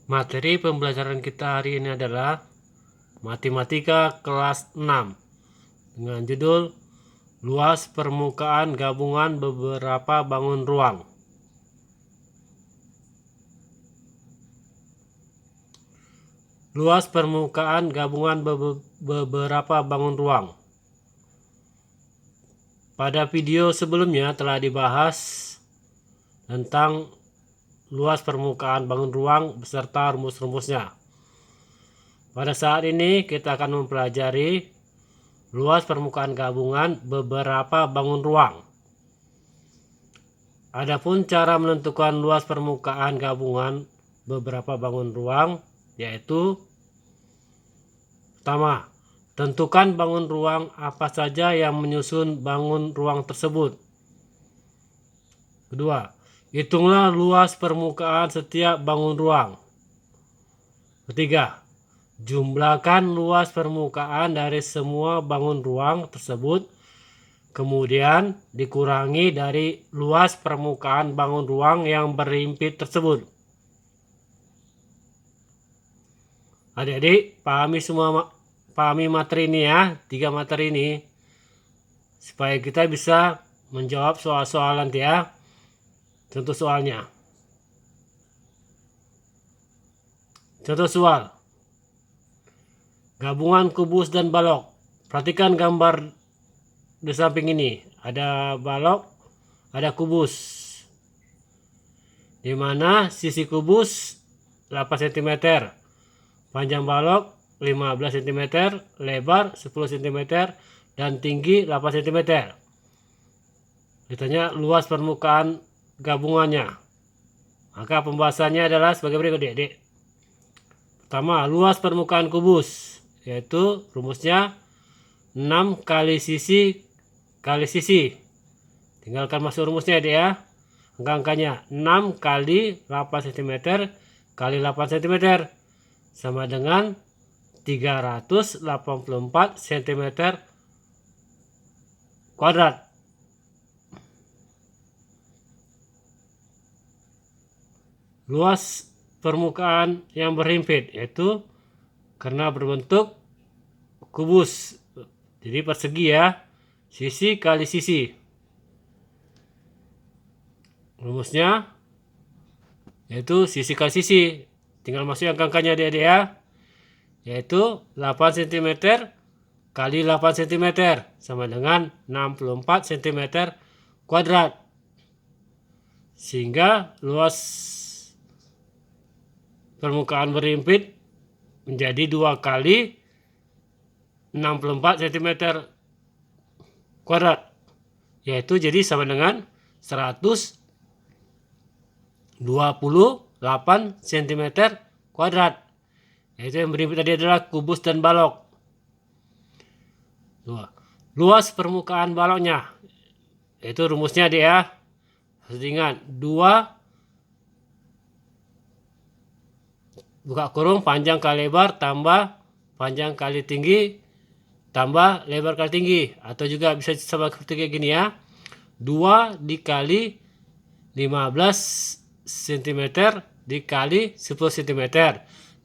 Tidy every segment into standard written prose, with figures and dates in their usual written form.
Materi pembelajaran kita hari ini adalah Matematika kelas 6 dengan judul Luas permukaan gabungan beberapa bangun ruang. Luas permukaan gabungan beberapa bangun ruang. Pada video sebelumnya telah dibahas tentang luas permukaan bangun ruang beserta rumus-rumusnya. Pada saat ini kita akan mempelajari luas permukaan gabungan beberapa bangun ruang. Adapun cara menentukan luas permukaan gabungan beberapa bangun ruang yaitu: pertama, tentukan bangun ruang apa saja yang menyusun bangun ruang tersebut. Kedua, hitunglah luas permukaan setiap bangun ruang. Ketiga, jumlahkan luas permukaan dari semua bangun ruang tersebut, kemudian dikurangi dari luas permukaan bangun ruang yang berhimpit tersebut. Adik-adik, pahami materi ini ya, 3 materi ini, supaya kita bisa menjawab soal-soal nanti ya. Contoh soalnya. Contoh soal. Gabungan kubus dan balok. Perhatikan gambar di samping ini. Ada balok, ada kubus. Di mana sisi kubus 8 cm, panjang balok 15 cm, lebar 10 cm, dan tinggi 8 cm. Ditanya luas permukaan gabungannya. Maka pembahasannya adalah sebagai berikut, Dek. Pertama, luas permukaan kubus, yaitu rumusnya 6 kali sisi kali sisi. Tinggalkan masuk rumusnya, Dek ya. Angka-angkanya 6 kali 8 cm kali 8 cm sama dengan 384 cm kuadrat. Luas permukaan yang berhimpit yaitu karena berbentuk kubus, jadi persegi ya, sisi kali sisi. Rumusnya yaitu sisi kali sisi, tinggal masuk angka-angkanya adik-adik ya, yaitu 8 cm kali 8 cm sama dengan 64 cm kuadrat, sehingga luas permukaan berhimpit menjadi 2 kali 64 cm kuadrat, yaitu jadi sama dengan 128 cm kuadrat. Yaitu yang berhimpit tadi adalah kubus dan balok. Luas permukaan baloknya, yaitu rumusnya dia ya, harus diingat 2 buka kurung panjang kali lebar tambah panjang kali tinggi tambah lebar kali tinggi, atau juga bisa sama seperti kayak gini ya, 2 dikali 15 cm dikali 10 cm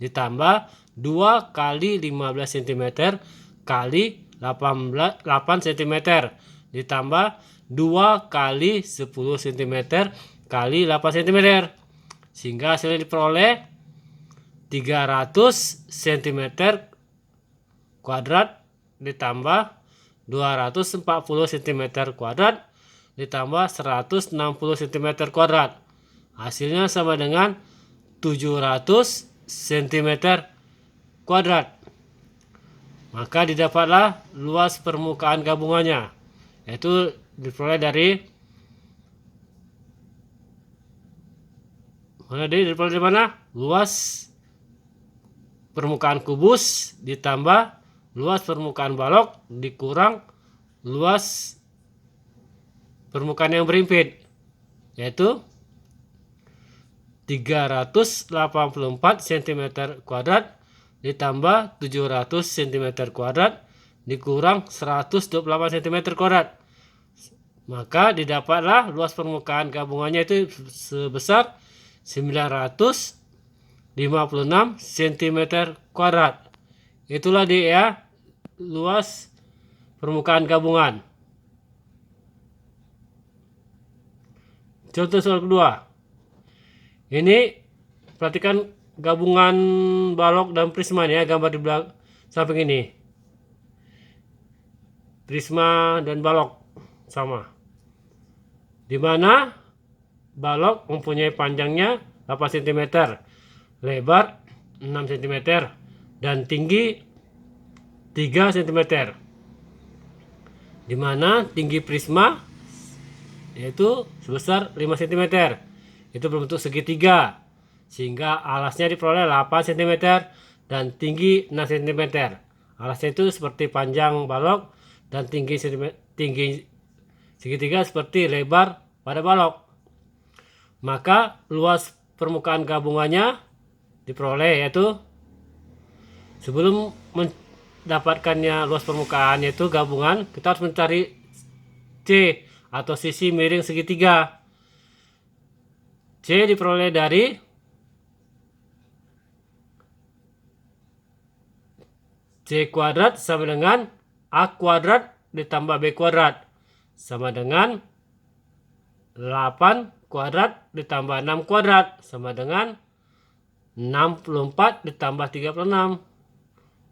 ditambah 2 kali 15 cm kali 8 cm ditambah 2 kali 10 cm kali 8 cm, sehingga hasilnya diperoleh 300 cm kuadrat ditambah 240 cm kuadrat ditambah 160 cm kuadrat. Hasilnya sama dengan 700 cm kuadrat. Maka didapatlah luas permukaan gabungannya, yaitu diperoleh dari mana? Luas permukaan kubus ditambah luas permukaan balok dikurang luas permukaan yang berhimpit, yaitu 384 cm kuadrat ditambah 700 cm kuadrat dikurang 128 cm kuadrat. Maka didapatlah luas permukaan gabungannya itu sebesar 900 56 cm kuadrat. Itulah dia ya, luas permukaan gabungan. Contoh soal kedua. Ini perhatikan gabungan balok dan prisma ya, gambar di belakang samping ini. Prisma dan balok sama. Di mana balok mempunyai panjangnya 8 cm, lebar 6 cm, dan tinggi 3 cm. Di mana tinggi prisma yaitu sebesar 5 cm. Itu berbentuk segitiga, sehingga alasnya diperoleh 8 cm dan tinggi 6 cm. Alasnya itu seperti panjang balok dan tinggi segitiga seperti lebar pada balok. Maka luas permukaan gabungannya diperoleh, yaitu sebelum mendapatkannya luas permukaan yaitu gabungan, kita harus mencari C atau sisi miring segitiga. C diperoleh dari C kuadrat sama dengan A kuadrat ditambah B kuadrat sama dengan 8 kuadrat ditambah 6 kuadrat sama dengan 64 ditambah 36.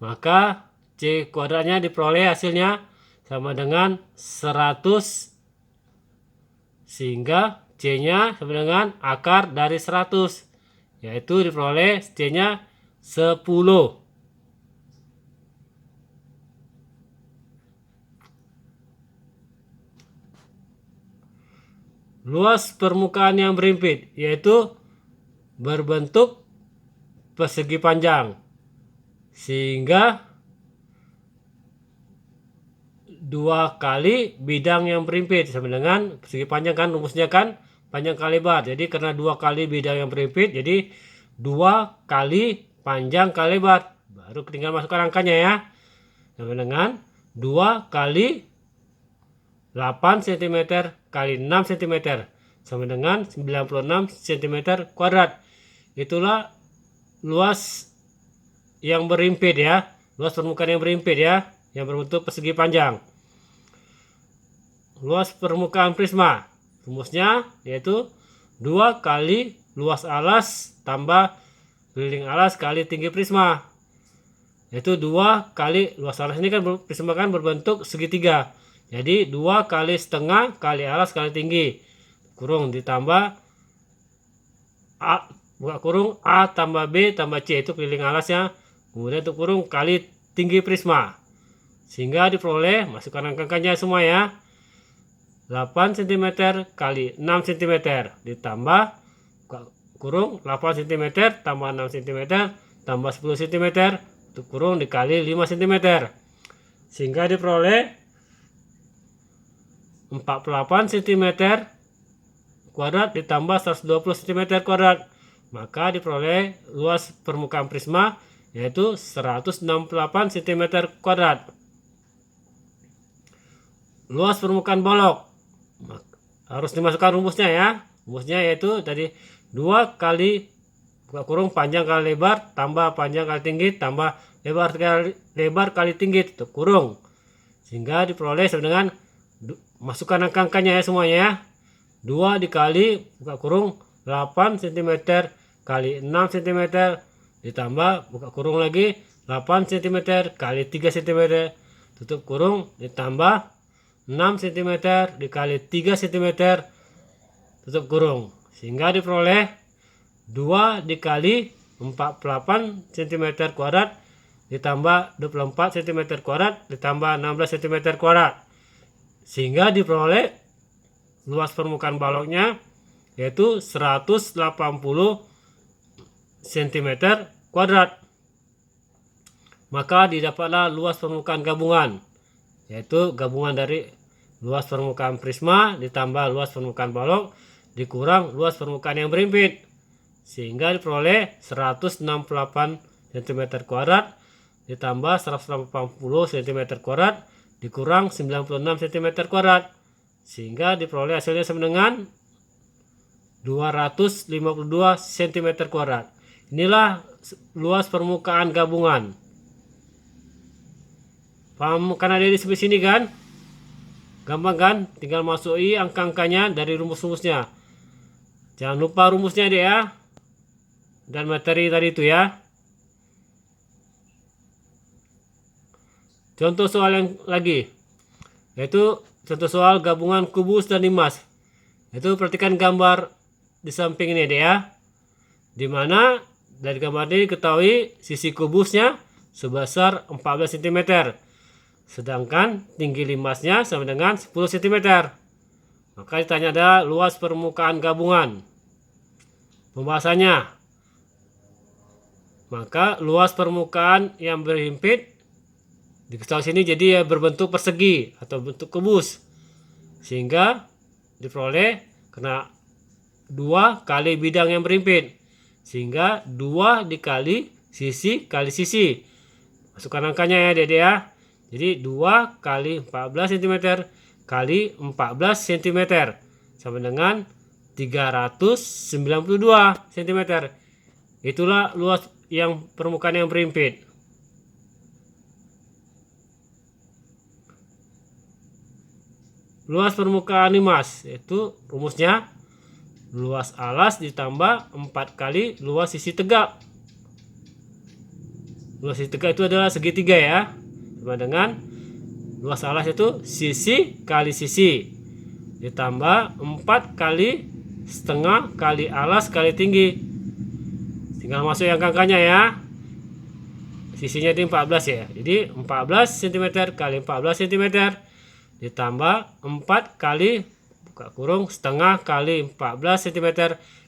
Maka C kuadratnya diperoleh hasilnya sama dengan 100, sehingga C-nya sama dengan akar dari 100, yaitu diperoleh C-nya 10. Luas permukaan yang berimpit yaitu berbentuk persegi panjang, sehingga 2 kali bidang yang berimpit sama dengan persegi panjang, kan rumusnya kan panjang kali lebar. Jadi karena 2 kali bidang yang berimpit, jadi 2 kali panjang kali lebar. Baru tinggal masukkan angkanya ya, sama dengan 2 kali 8 cm kali 6 cm sama dengan 96 cm kuadrat. Itulah luas yang berimpit ya, luas permukaan yang berimpit ya, yang berbentuk persegi panjang. Luas permukaan prisma, rumusnya yaitu 2 kali luas alas tambah keliling alas kali tinggi prisma, yaitu 2 kali luas alas. Ini kan prisma kan berbentuk segitiga, jadi 2 kali setengah kali alas kali tinggi kurung ditambah A, buka kurung A tambah B tambah C, itu keliling alasnya, kemudian untuk kurung kali tinggi prisma, sehingga diperoleh, masukkan angka-angkanya semua ya, 8 cm kali 6 cm ditambah buka kurung 8 cm tambah 6 cm tambah 10 cm untuk kurung dikali 5 cm, sehingga diperoleh 48 cm kuadrat ditambah 120 cm kuadrat. Maka diperoleh luas permukaan prisma yaitu 168 cm kuadrat. Luas permukaan balok harus dimasukkan rumusnya ya. Rumusnya yaitu tadi 2 kali buka kurung panjang kali lebar tambah panjang kali tinggi tambah lebar kali tinggi tutup kurung, sehingga diperoleh sama dengan, masukkan angka-angkanya ya semuanya ya, 2 dikali buka kurung 8 cm kali 6 cm ditambah buka kurung lagi 8 cm kali 3 cm tutup kurung ditambah 6 cm dikali 3 cm tutup kurung, sehingga diperoleh 2 dikali 48 cm kuadrat ditambah 24 cm kuadrat ditambah 16 cm kuadrat, sehingga diperoleh luas permukaan baloknya yaitu 180 cm kuadrat. Maka didapatlah luas permukaan gabungan, yaitu gabungan dari luas permukaan prisma ditambah luas permukaan balok dikurang luas permukaan yang berimpit, sehingga diperoleh 168 cm kuadrat ditambah 180 cm kuadrat dikurang 96 cm kuadrat, sehingga diperoleh hasilnya sama dengan 252 cm kuadrat. Inilah luas permukaan gabungan. Paham kan ada di sebelah sini kan? Gampang kan? Tinggal masuki angka-angkanya dari rumus-rumusnya. Jangan lupa rumusnya deh ya. Dan materi tadi itu ya. Contoh soal yang lagi. Yaitu contoh soal gabungan kubus dan limas. Itu perhatikan gambar di samping ini deh ya. Dimana dari gambar ini diketahui sisi kubusnya sebesar 14 cm. Sedangkan tinggi limasnya sama dengan 10 cm. Maka ditanya ada luas permukaan gabungan. Pembahasannya. Maka luas permukaan yang berhimpit diketahui sini jadi ya berbentuk persegi atau bentuk kubus. Sehingga diperoleh karena 2 kali bidang yang berhimpit. Sehingga 2 dikali sisi kali sisi. Masukkan angkanya ya Dede ya. Jadi 2 kali 14 cm kali 14 cm sama dengan 392 cm. Itulah luas yang permukaan yang berhimpit. Luas permukaan limas itu rumusnya luas alas ditambah 4 kali luas sisi tegak. Luas sisi tegak itu adalah segitiga ya. Sama dengan luas alas itu sisi kali sisi ditambah 4 kali setengah kali alas kali tinggi. Tinggal masuk yang angkanya ya. Sisinya itu 14 ya. Jadi 14 cm kali 14 cm ditambah 4 kali buka kurung setengah kali 14 cm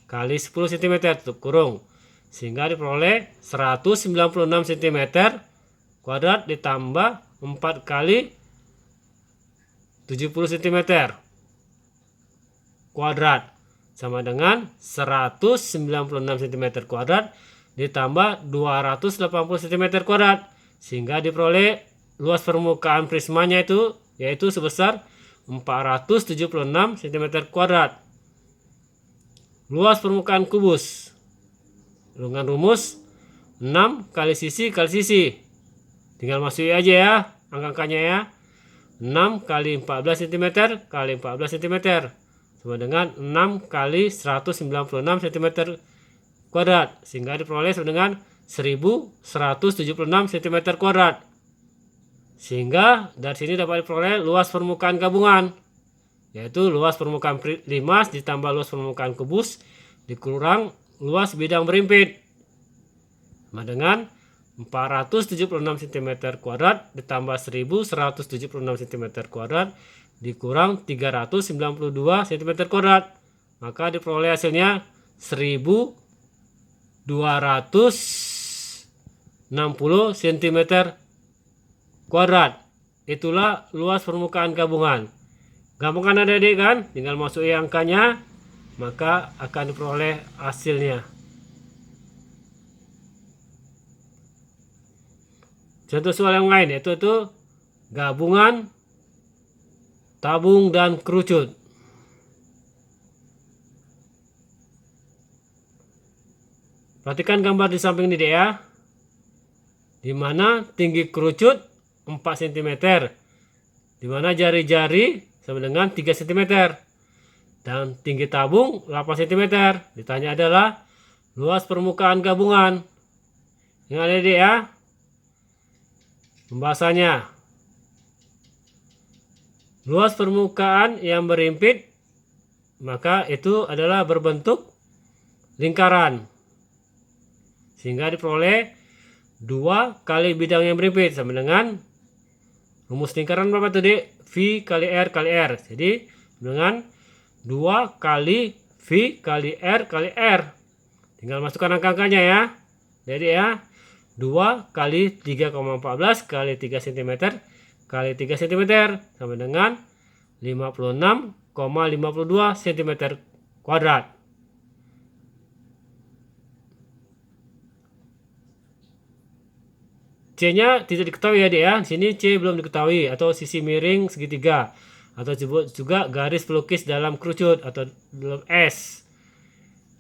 kali 10 cm tutup kurung. Sehingga diperoleh 196 cm kuadrat ditambah 4 kali 70 cm kuadrat sama dengan 196 cm kuadrat ditambah 280 cm kuadrat sehingga diperoleh luas permukaan prismanya itu yaitu sebesar 476 cm kuadrat. Luas permukaan kubus dengan rumus 6 kali sisi kali sisi. Tinggal masukin aja ya angka-angkanya ya. 6 kali 14 cm kali 14 cm sama dengan 6 kali 196 cm kuadrat sehingga diperoleh sama dengan 1176 cm kuadrat. Sehingga dari sini dapat diperoleh luas permukaan gabungan yaitu luas permukaan limas ditambah luas permukaan kubus dikurang luas bidang berhimpit sama dengan 476 cm kuadrat ditambah 1176 cm kuadrat dikurang 392 cm kuadrat maka diperoleh hasilnya 1260 cm kuadrat. Itulah luas permukaan gabungan. Gampang kan adik-adik kan? Tinggal masukin angkanya maka akan diperoleh hasilnya. Contoh soal yang lain yaitu gabungan tabung dan kerucut. Perhatikan gambar di samping ini deh ya. Di mana tinggi kerucut 4 cm. Di mana jari-jari sama dengan 3 cm. Dan tinggi tabung 8 cm. Ditanya adalah luas permukaan gabungan. Ingat adik ya. Pembahasannya. Luas permukaan yang berhimpit maka itu adalah berbentuk lingkaran. Sehingga diperoleh 2 kali bidang yang berhimpit sama dengan rumus lingkaran berapa tuh Dek? V kali R kali R. Jadi dengan 2 kali V kali R kali R. Tinggal masukkan angka-angkanya ya. Jadi ya 2 kali 3,14 kali 3 cm kali 3 cm sama dengan 56,52 cm kuadrat. C-nya tidak diketahui ya Dek ya. Sini C belum diketahui atau sisi miring segitiga atau disebut juga garis pelukis dalam kerucut atau dalam S.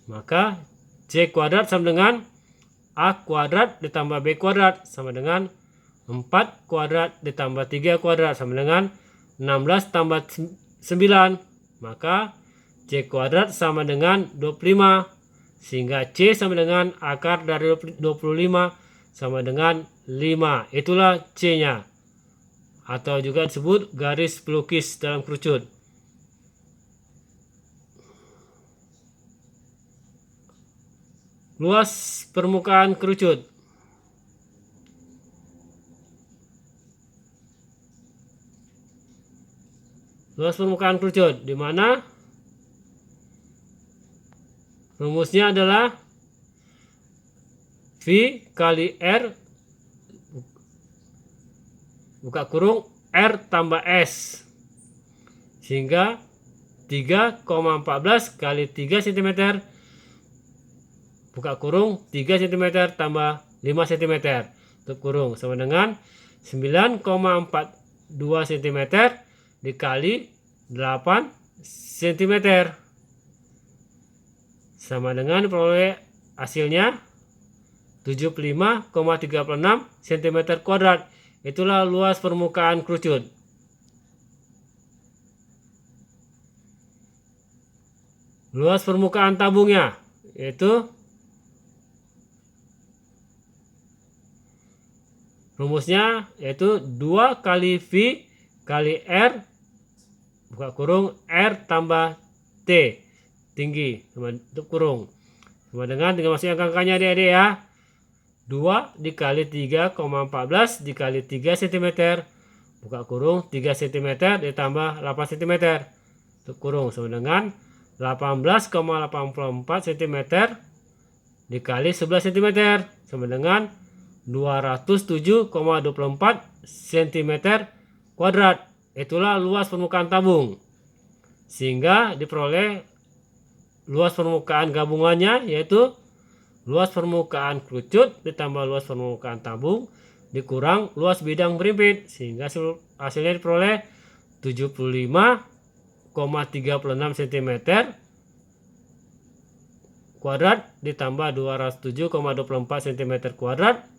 Maka C kuadrat sama dengan A kuadrat ditambah B kuadrat sama dengan 4 kuadrat ditambah 3 kuadrat sama dengan 16 tambah 9. Maka C kuadrat sama dengan 25. Sehingga C sama dengan akar dari 25 sama dengan 5. Itulah C-nya. Atau juga disebut garis pelukis dalam kerucut. Luas permukaan kerucut. Luas permukaan kerucut, di mana rumusnya adalah V kali R buka kurung R tambah S, sehingga 3,14 kali 3 cm buka kurung 3 cm tambah 5 cm tutup kurung sama dengan 9,42 cm dikali 8 cm sama dengan peroleh hasilnya 75,36 cm kuadrat. Itulah luas permukaan kerucut. Luas permukaan tabungnya yaitu rumusnya yaitu 2 kali V kali R buka kurung R tambah T tinggi tutup kurung sama dengan masuk angka-angkanya adik-adik ya. 2 dikali 3,14 dikali 3 cm buka kurung 3 cm ditambah 8 cm tutup kurung sama dengan 18,84 cm dikali 11 cm sama dengan 207,24 cm kuadrat. Itulah luas permukaan tabung. Sehingga diperoleh luas permukaan gabungannya yaitu luas permukaan kerucut ditambah luas permukaan tabung dikurang luas bidang berimpit, sehingga hasilnya diperoleh 75,36 cm kuadrat ditambah 207,24 cm kuadrat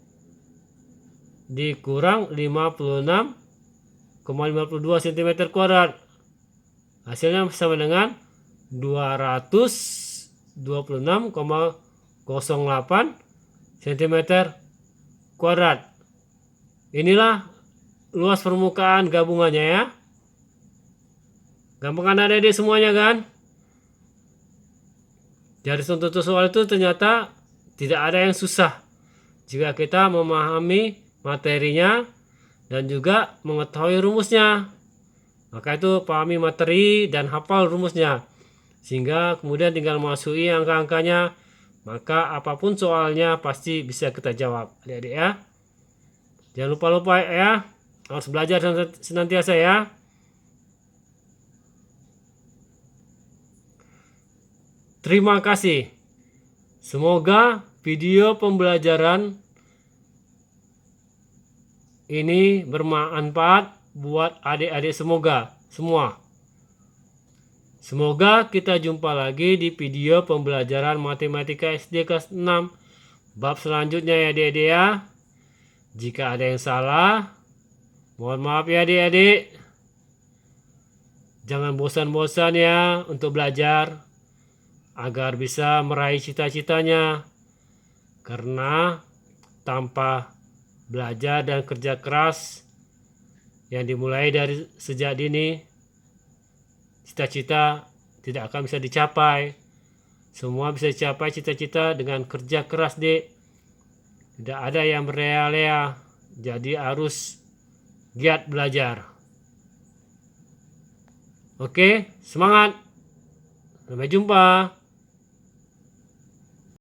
dikurang 56,52 cm kuadrat. Hasilnya sama dengan 226,08 cm kuadrat. Inilah luas permukaan gabungannya ya. Gampang kan adik-adik semuanya kan? Dari untuk soal itu ternyata tidak ada yang susah jika kita memahami materinya dan juga mengetahui rumusnya. Maka itu pahami materi dan hafal rumusnya, sehingga kemudian tinggal masuki angka-angkanya, maka apapun soalnya pasti bisa kita jawab adik-adik ya. Jangan lupa ya, harus belajar senantiasa ya. Terima kasih. Semoga video pembelajaran ini bermanfaat buat adik-adik semua. Semoga kita jumpa lagi di video pembelajaran matematika SD kelas 6 bab selanjutnya ya adik-adik ya. Jika ada yang salah, mohon maaf ya adik-adik. Jangan bosan-bosan ya untuk belajar agar bisa meraih cita-citanya. Karena tanpa belajar dan kerja keras yang dimulai dari sejak dini, cita-cita tidak akan bisa dicapai. Semua bisa dicapai cita-cita dengan kerja keras, Dik. Tidak ada yang berlea-lea. Jadi harus giat belajar. Oke, semangat. Sampai jumpa.